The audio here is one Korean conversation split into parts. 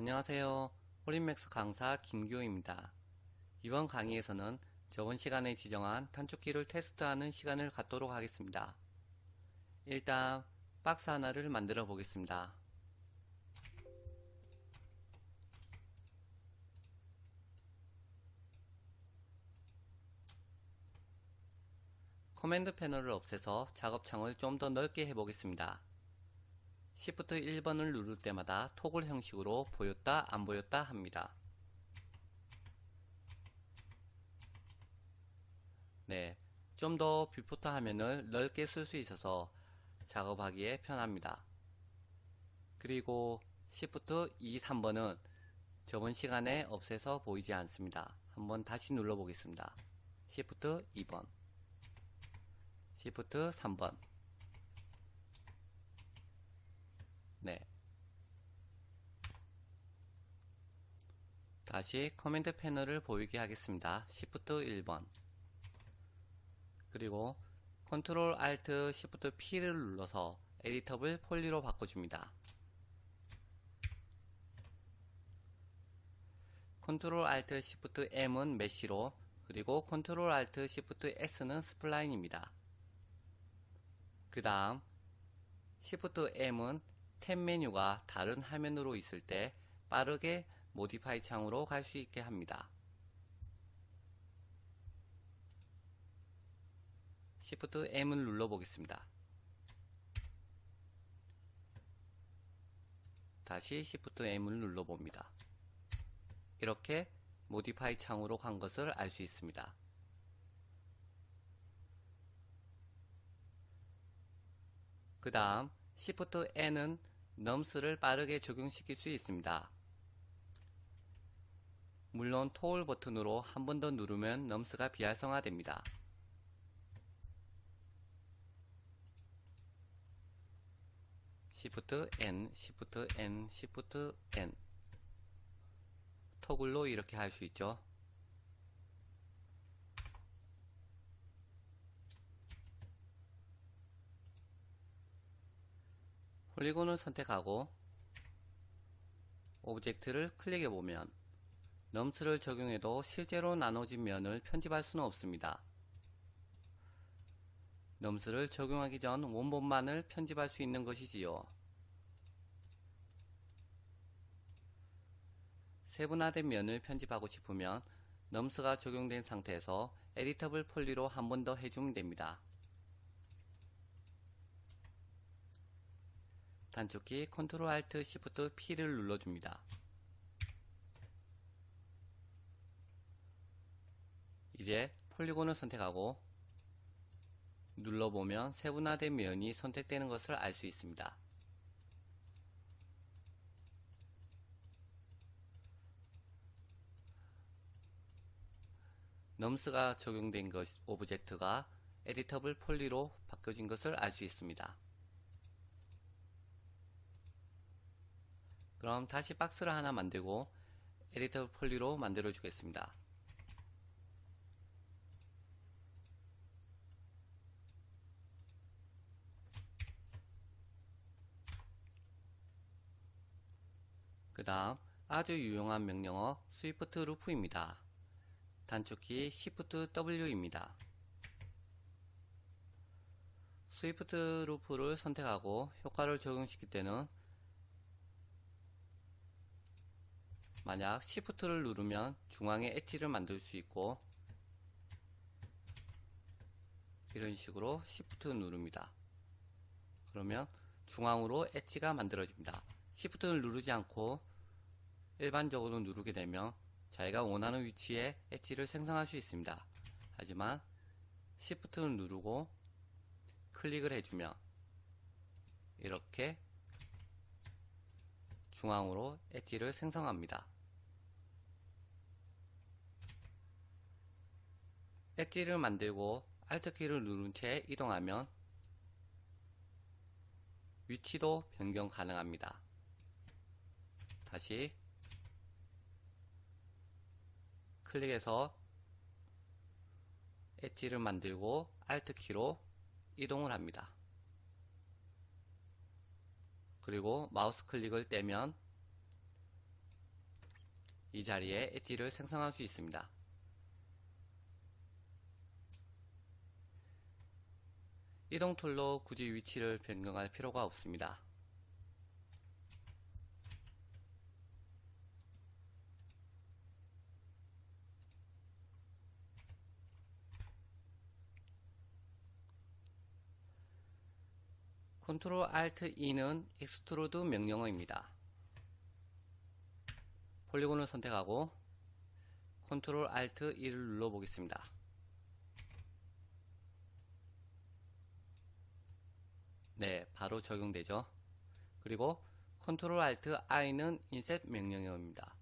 안녕하세요. 호린맥스 강사 김규호입니다. 이번 강의에서는 저번 시간에 지정한 단축키를 테스트하는 시간을 갖도록 하겠습니다. 일단 박스 하나를 만들어 보겠습니다. 커맨드 패널을 없애서 작업창을 좀 더 넓게 해보겠습니다. Shift 1번을 누를 때마다 토글 형식으로 보였다 안 보였다 합니다. 네, 좀 더 뷰포터 화면을 넓게 쓸 수 있어서 작업하기에 편합니다. 그리고 Shift 2, 3번은 저번 시간에 없애서 보이지 않습니다. 한번 다시 눌러 보겠습니다. Shift 2번, Shift 3번. 네. 다시 커맨드 패널을 보이게 하겠습니다. Shift 1번. 그리고 Ctrl Alt Shift P를 눌러서 에디터블 폴리로 바꿔줍니다. Ctrl Alt Shift M은 메쉬로, 그리고 Ctrl Alt Shift S는 스플라인입니다. 그 다음 Shift M은 탭 메뉴가 다른 화면으로 있을 때 빠르게 모디파이 창으로 갈 수 있게 합니다. Shift M을 눌러 보겠습니다. 다시 Shift M을 눌러 봅니다. 이렇게 모디파이 창으로 간 것을 알 수 있습니다. 그 다음 Shift N은 넘스를 빠르게 적용시킬 수 있습니다. 물론 토글 버튼으로 한 번 더 누르면 넘스가 비활성화됩니다. Shift N, Shift N, Shift N. 토글로 이렇게 할 수 있죠. 폴리곤을 선택하고 오브젝트를 클릭해 보면 넘스를 적용해도 실제로 나눠진 면을 편집할 수는 없습니다. 넘스를 적용하기 전 원본만을 편집할 수 있는 것이지요. 세분화된 면을 편집하고 싶으면 넘스가 적용된 상태에서 에디터블 폴리로 한 번 더 해주면 됩니다. 단축키 Ctrl Alt Shift P를 눌러줍니다. 이제 폴리곤을 선택하고 눌러보면 세분화된 면이 선택되는 것을 알 수 있습니다. 넘스가 적용된 오브젝트가 에디터블 폴리로 바뀌어진 것을 알 수 있습니다. 그럼 다시 박스를 하나 만들고 에디터블 폴리로 만들어 주겠습니다. 그 다음 아주 유용한 명령어 스위프트 루프입니다. 단축키 Shift W입니다. 스위프트 루프를 선택하고 효과를 적용시킬 때는 만약 Shift를 누르면 중앙에 엣지를 만들 수 있고, 이런 식으로 Shift 누릅니다. 그러면 중앙으로 엣지가 만들어집니다. Shift를 누르지 않고 일반적으로 누르게 되면 자기가 원하는 위치에 엣지를 생성할 수 있습니다. 하지만 Shift를 누르고 클릭을 해주면 이렇게 중앙으로 엣지를 생성합니다. 엣지를 만들고 Alt키를 누른 채 이동하면 위치도 변경 가능합니다. 다시 클릭해서 엣지를 만들고 Alt키로 이동을 합니다. 그리고 마우스 클릭을 떼면 이 자리에 엣지를 생성할 수 있습니다. 이동 툴로 굳이 위치를 변경할 필요가 없습니다. 컨트롤 알트 E는 익스트루드 명령어입니다. 폴리곤을 선택하고 컨트롤 알트 E를 눌러 보겠습니다. 네, 바로 적용되죠. 그리고 컨트롤 알트 I는 인셋 명령어입니다.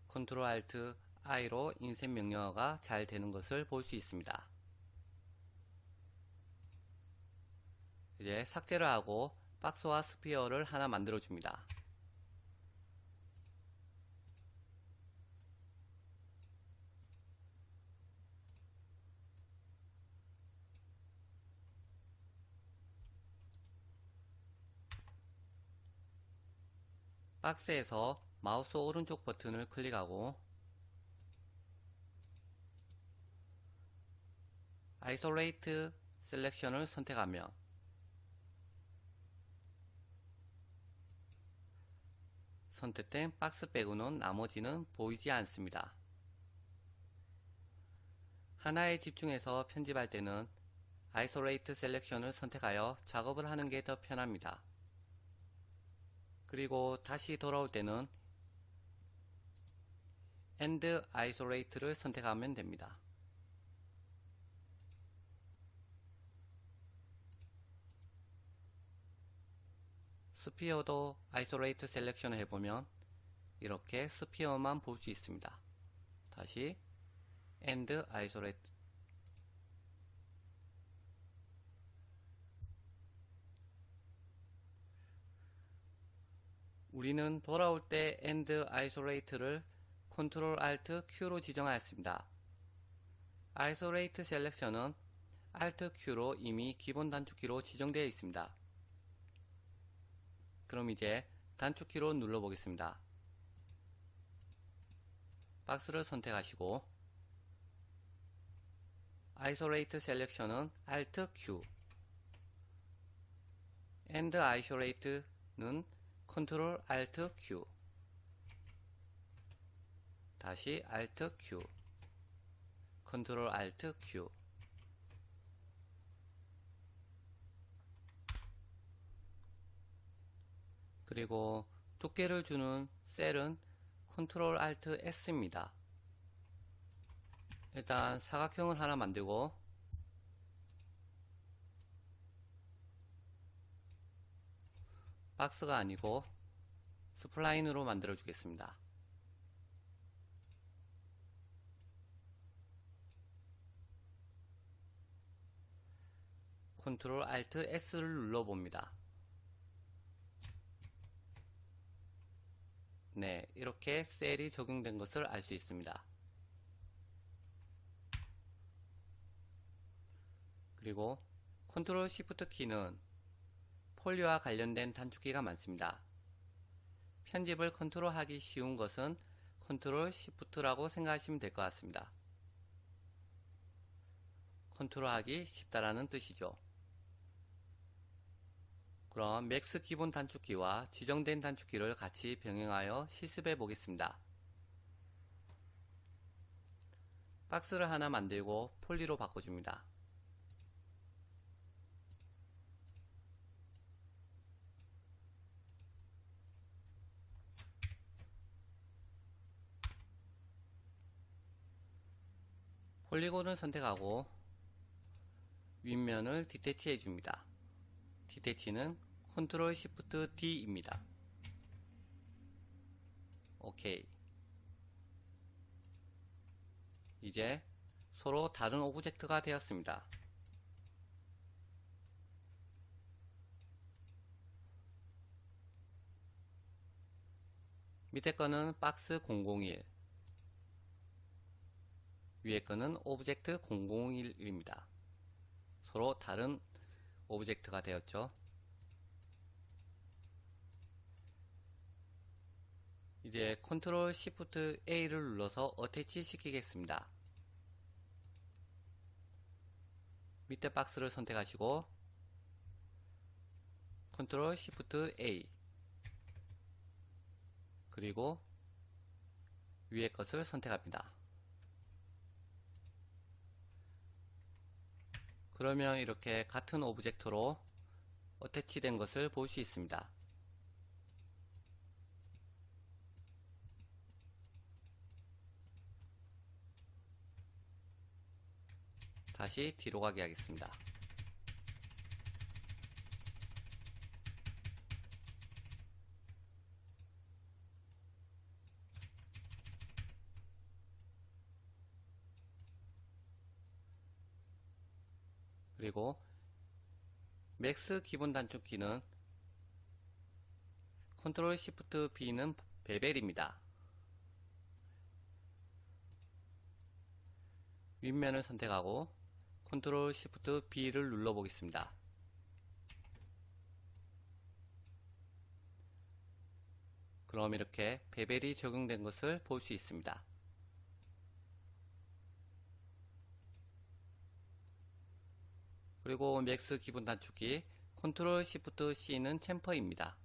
컨트롤 알트 I로 인셋 명령어가 잘 되는 것을 볼 수 있습니다. 이제 삭제를 하고 박스와 스피어를 하나 만들어 줍니다. 박스에서 마우스 오른쪽 버튼을 클릭하고 아이솔레이트 셀렉션을 선택하며 선택된 박스 빼고는 나머지는 보이지 않습니다. 하나에 집중해서 편집할 때는 아이솔레이트 셀렉션을 선택하여 작업을 하는 게 더 편합니다. 그리고 다시 돌아올 때는 End Isolate를 선택하면 됩니다. 스피어도 아이솔레이트 셀렉션을 해보면 이렇게 스피어만 볼 수 있습니다. 다시 End Isolate. 우리는 돌아올 때 End Isolate를 Ctrl Alt Q로 지정하였습니다. Isolate 셀렉션은 Alt Q로 이미 기본 단축키로 지정되어 있습니다. 그럼 이제 단축키로 눌러 보겠습니다. 박스를 선택하시고 Isolate 셀렉션은 Alt Q, End Isolate는 Ctrl Alt Q, 다시 Alt Q, Ctrl Alt Q. 그리고 두께를 주는 셀은 Ctrl Alt S입니다. 일단 사각형을 하나 만들고 박스가 아니고 스플라인으로 만들어 주겠습니다. Ctrl Alt S를 눌러 봅니다. 네, 이렇게 셀이 적용된 것을 알 수 있습니다. 그리고 Ctrl Shift 키는 폴리와 관련된 단축키가 많습니다. 편집을 컨트롤하기 쉬운 것은 Ctrl Shift라고 생각하시면 될 것 같습니다. 컨트롤하기 쉽다라는 뜻이죠. 그럼 맥스 기본 단축키와 지정된 단축키를 같이 병행하여 실습해 보겠습니다. 박스를 하나 만들고 폴리로 바꿔줍니다. 폴리곤을 선택하고 윗면을 디태치 해줍니다. 디태치는 Ctrl Shift D입니다. 오케이. 이제 서로 다른 오브젝트가 되었습니다. 밑에 거는 박스 001, 위에 거는 오브젝트 001입니다. 서로 다른 오브젝트가 되었죠. 이제 컨트롤 시프트 A를 눌러서 어태치 시키겠습니다. 밑에 박스를 선택하시고 컨트롤 시프트 A, 그리고 위에 것을 선택합니다. 그러면 이렇게 같은 오브젝트로 어태치 된 것을 볼 수 있습니다. 다시 뒤로 가게 하겠습니다. 그리고 맥스 기본 단축키는 컨트롤 시프트 B는 베벨입니다. 윗면을 선택하고 컨트롤 시프트 B를 눌러 보겠습니다. 그럼 이렇게 베벨이 적용된 것을 볼 수 있습니다. 그리고 맥스 기본 단축키 컨트롤 시프트 C는 챔퍼입니다.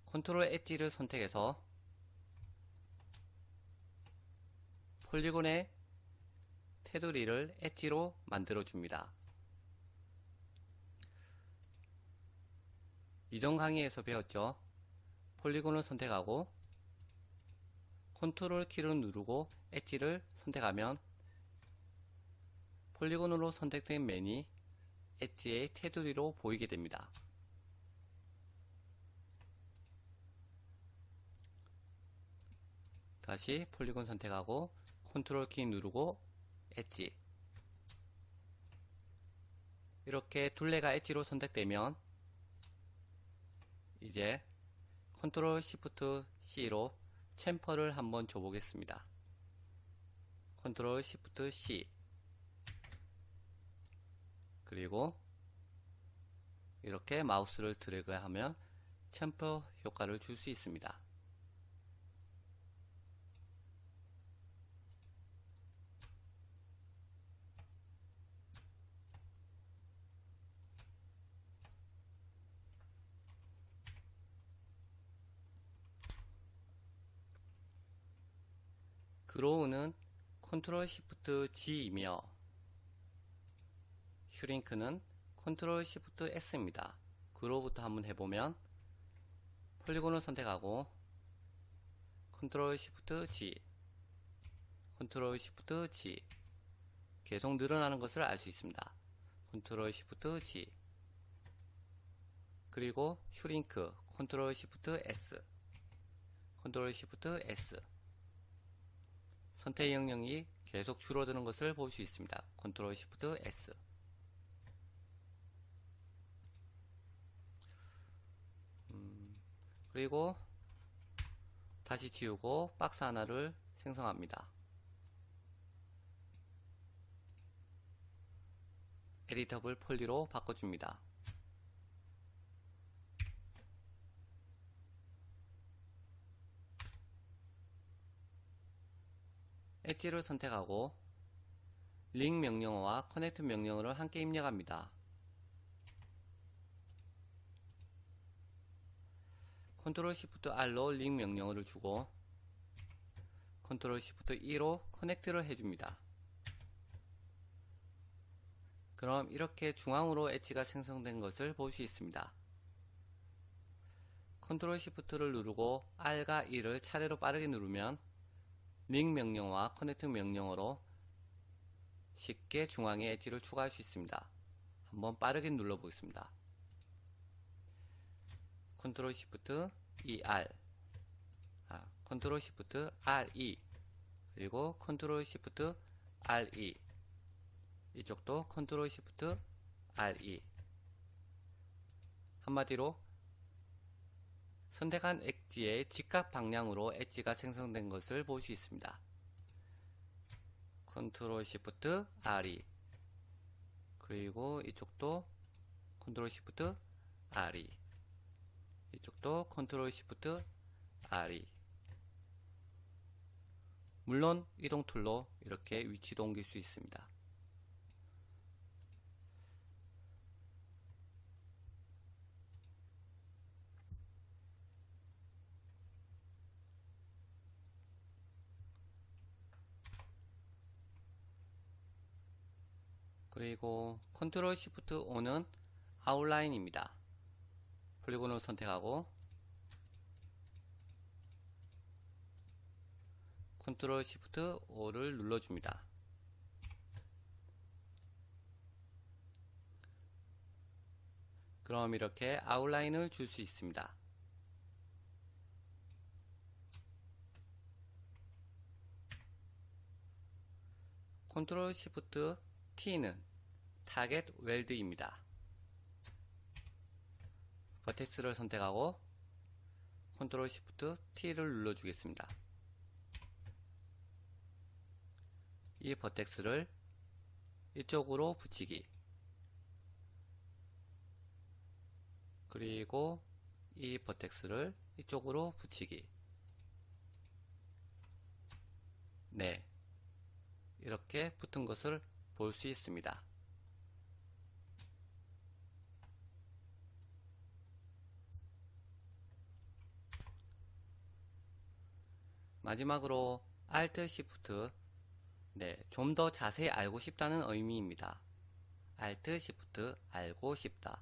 컨트롤 엣지를 선택해서 폴리곤의 테두리를 엣지로 만들어 줍니다. 이전 강의에서 배웠죠. 폴리곤을 선택하고 컨트롤 키를 누르고 엣지를 선택하면 폴리곤으로 선택된 면이 엣지의 테두리로 보이게 됩니다. 다시 폴리곤 선택하고 컨트롤 키 누르고 엣지, 이렇게 둘레가 엣지로 선택되면 이제 컨트롤 시프트 C로 챔퍼를 한번 줘 보겠습니다. 컨트롤 시프트 C, 그리고 이렇게 마우스를 드래그 하면 챔퍼 효과를 줄 수 있습니다. 그로우는 컨트롤 시프트 G이며 슈링크는 컨트롤 시프트 S입니다. 그로우부터 한번 해보면 폴리곤을 선택하고 컨트롤 시프트 G, 컨트롤 시프트 G, 계속 늘어나는 것을 알 수 있습니다. 컨트롤 시프트 G, 그리고 슈링크 컨트롤 시프트 S, 컨트롤 시프트 S, 선택 영역이 계속 줄어드는 것을 볼 수 있습니다. 컨트롤 시프트 S. 그리고 다시 지우고 박스 하나를 생성합니다. 에디터블 폴리로 바꿔줍니다. 엣지를 선택하고 링 명령어와 커넥트 명령어를 함께 입력합니다. 컨트롤 시프트 R로 링 명령어를 주고 컨트롤 시프트 E로 커넥트를 해줍니다. 그럼 이렇게 중앙으로 엣지가 생성된 것을 볼 수 있습니다. 컨트롤 시프트를 누르고 R과 E를 차례로 빠르게 누르면 링 명령어와 커넥트 명령어로 쉽게 중앙에 엣지를 추가할 수 있습니다. 한번 빠르게 눌러보겠습니다. 컨트롤 시프트 ER, 컨트롤 시프트 RE, 그리고 컨트롤 시프트 RE, 이쪽도 컨트롤 시프트 RE. 한마디로 선택한 엣지의 직각 방향으로 엣지가 생성된 것을 볼 수 있습니다. 컨트롤 시프트 R이, 그리고 이쪽도 컨트롤 시프트 R이, 이쪽도 컨트롤 시프트 R이. 물론 이동 툴로 이렇게 위치도 옮길 수 있습니다. 그리고 컨트롤 시프트 O는 아웃라인입니다. 폴리곤을 선택하고 컨트롤 시프트 O를 눌러줍니다. 그럼 이렇게 아웃라인을 줄 수 있습니다. 컨트롤 시프트 T는 타겟 웰드입니다. 버텍스를 선택하고 컨트롤 시프트 T를 눌러주겠습니다. 이 버텍스를 이쪽으로 붙이기, 그리고 이 버텍스를 이쪽으로 붙이기. 네, 이렇게 붙은 것을 볼 수 있습니다. 마지막으로 Alt Shift, 네, 좀 더 자세히 알고 싶다는 의미입니다. Alt Shift 알고 싶다.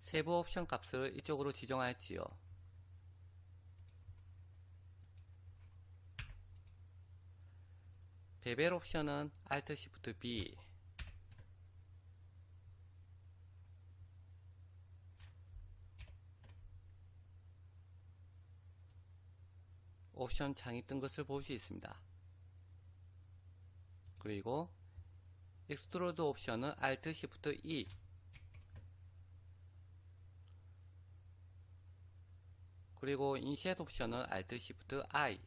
세부 옵션 값을 이쪽으로 지정하였지요. 베벨 옵션은 Alt Shift B, 옵션 창이 뜬 것을 볼 수 있습니다. 그리고 익스트루드 옵션은 Alt Shift E, 그리고 인셋 옵션은 Alt Shift I,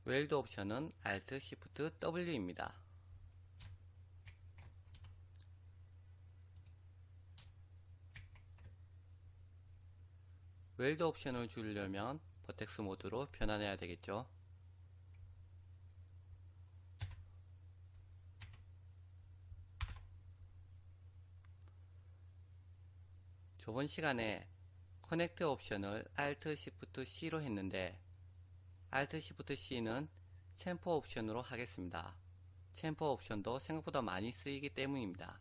웰드 옵션은 Alt Shift W입니다. 웰드 옵션을 주려면 버텍스 모드로 변환해야 되겠죠. 저번 시간에 커넥트 옵션을 Alt Shift C로 했는데 Alt Shift C는 챔퍼 옵션으로 하겠습니다. 챔퍼 옵션도 생각보다 많이 쓰이기 때문입니다.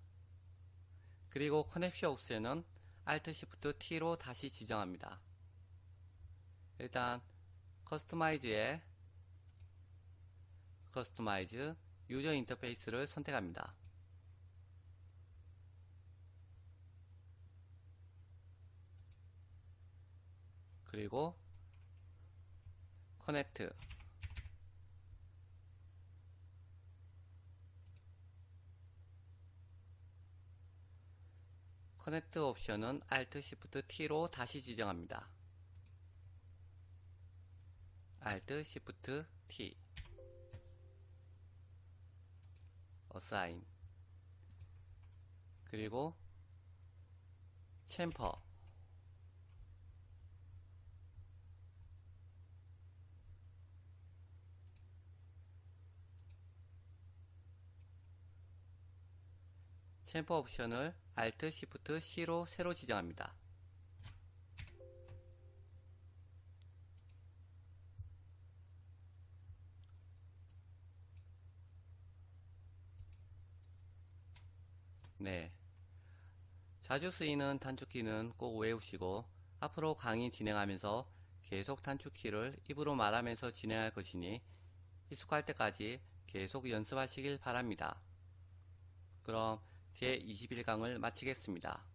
그리고 커넥션 옵션은 Alt Shift T로 다시 지정합니다. 일단 커스터마이즈에 커스터마이즈 유저 인터페이스를 선택합니다. 그리고 커넥트, 커넥트 옵션은 Alt Shift T로 다시 지정합니다. Alt Shift T, Assign, 그리고 챔퍼, 챔퍼 옵션을 Alt Shift C로 새로 지정합니다. 네, 자주 쓰이는 단축키는 꼭 외우시고 앞으로 강의 진행하면서 계속 단축키를 입으로 말하면서 진행할 것이니 익숙할 때까지 계속 연습하시길 바랍니다. 그럼 제21강을 마치겠습니다.